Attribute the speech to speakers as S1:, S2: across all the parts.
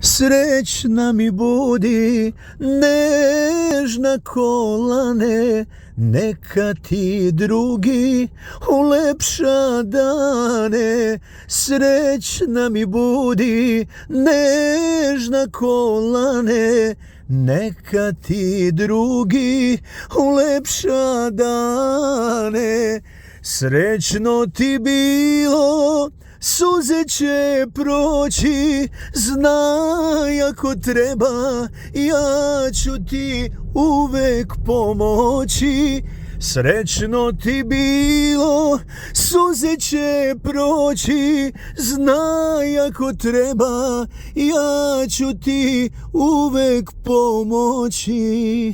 S1: Srećna mi budi, nežna kolane, neka ti drugi ulepša dane. Srećna mi budi, nežna kolane, neka ti drugi ulepša dane. Srećno ti bilo, suze će proći, znaj ako treba, ja ću ti uvek pomoći. Srećno ti bilo, suze će proći, znaj ako treba, ja ću ti uvek pomoći.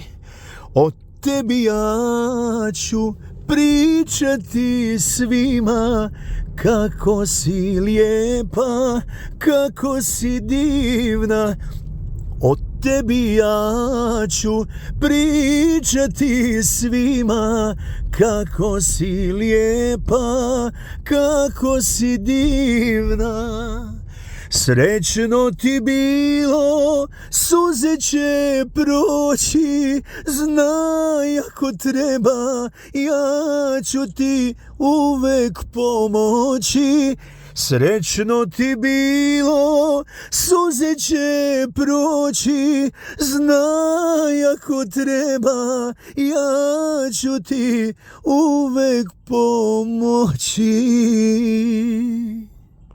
S1: O tebi ja ću pričati svima, kako si lijepa, kako si divna. O tebi ja ću pričati svima, kako si lijepa, kako si divna. Srećno ti bilo, suze će proći, znaj ako treba, ja ću ti uvek pomoći. Srećno ti bilo, suze će proći, znaj ako treba, ja ću ti uvek pomoći.